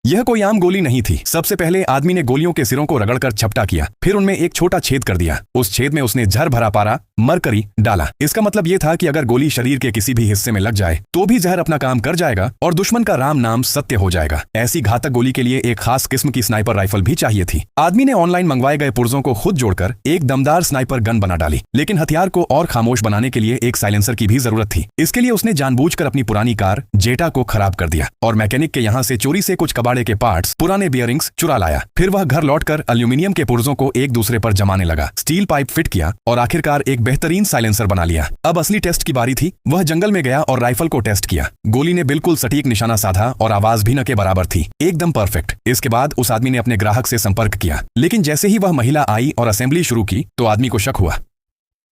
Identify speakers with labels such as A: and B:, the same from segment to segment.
A: यह कोई आम गोली नहीं थी। सबसे पहले आदमी ने गोलियों के सिरों को रगड़कर छपटा किया, फिर उनमें एक छोटा छेद कर दिया। उस छेद में उसने जहर भरा पारा मरकरी डाला। इसका मतलब यह था कि अगर गोली शरीर के किसी भी हिस्से में लग जाए तो भी जहर अपना काम कर जाएगा और दुश्मन का राम नाम सत्य हो जाएगा। ऐसी घातक गोली के लिए एक खास किस्म की स्नाइपर राइफल भी चाहिए थी। आदमी ने ऑनलाइन मंगवाए गए पुर्जों को खुद जोड़कर एक दमदार स्नाइपर गन बना डाली, लेकिन हथियार को और खामोश बनाने के लिए एक साइलेंसर की भी जरूरत थी। इसके लिए उसने जानबूझकर अपनी पुरानी कार जेटा को खराब कर दिया और मैकेनिक के यहाँ से चोरी से कुछ कबाड़े के पार्ट्स, पुराने बियरिंग्स चुरा लाया। फिर वह घर लौटकर एल्यूमिनियम के पुर्जों को एक दूसरे पर जमाने लगा, स्टील पाइप फिट किया और आखिरकार एक बेहतरीन साइलेंसर बना लिया। अब असली टेस्ट की बारी थी। वह जंगल में गया और राइफल को टेस्ट किया। गोली ने बिल्कुल सटीक निशाना साधा और आवाज भी न के बराबर थी, एकदम परफेक्ट। इसके बाद उस आदमी ने अपने ग्राहक से संपर्क किया, लेकिन जैसे ही वह महिला आई और असेंबली शुरू की तो आदमी को शक हुआ।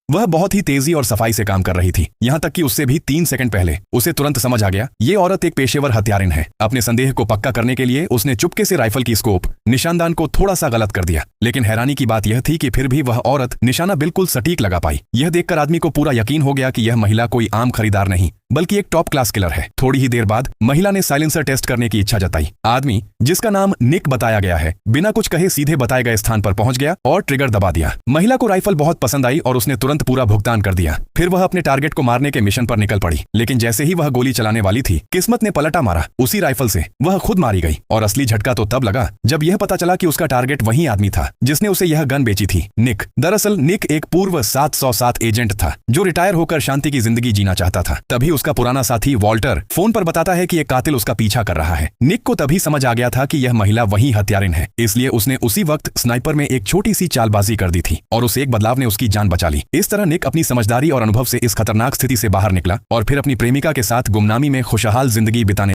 A: वह बहुत ही तेजी और सफाई से काम कर रही थी, यहाँ तक कि उससे भी 3 सेकंड पहले उसे तुरंत समझ आ गया ये औरत एक पेशेवर हत्यारिन है। अपने संदेह को पक्का करने के लिए उसने चुपके से राइफल की स्कोप, निशानदान को थोड़ा सा गलत कर दिया, लेकिन हैरानी की बात यह थी कि फिर भी वह औरत निशाना बिल्कुल सटीक लगा पाई। यह देखकर आदमी को पूरा यकीन हो गया कि यह महिला कोई आम खरीदार नहीं बल्कि एक टॉप क्लास किलर है। थोड़ी ही देर बाद महिला ने साइलेंसर टेस्ट करने की इच्छा जताई। आदमी, जिसका नाम निक बताया गया है, बिना कुछ कहे सीधे बताए गए स्थान पर पहुंच गया और ट्रिगर दबा दिया। महिला को राइफल बहुत पसंद आई और उसने तुरंत पूरा भुगतान कर दिया। फिर वह अपने टारगेट को मारने के मिशन पर निकल पड़ी, लेकिन जैसे ही वह गोली चलाने वाली थी, किस्मत ने पलटा मारा। उसी राइफल से वह खुद मारी गई और असली झटका तो तब लगा जब यह पता चला कि उसका टारगेट वही आदमी था जिसने उसे यह गन बेची थी, निक। दरअसल निक एक पूर्व 707 एजेंट था जो रिटायर होकर शांति की जिंदगी जीना चाहता था। तभी उसका पुराना साथी वॉल्टर फोन पर बताता है कि एक कातिल उसका पीछा कर रहा है। निक को तभी समझ आ गया था कि यह महिला वही हत्यारिन है, इसलिए उसने उसी वक्त स्नाइपर में एक छोटी सी चालबाजी कर दी थी और उस एक बदलाव ने उसकी जान बचा ली। इस तरह निक अपनी समझदारी और अनुभव से इस खतरनाक स्थिति से बाहर निकला और फिर अपनी प्रेमिका के साथ गुमनामी में खुशहाल जिंदगी बिताने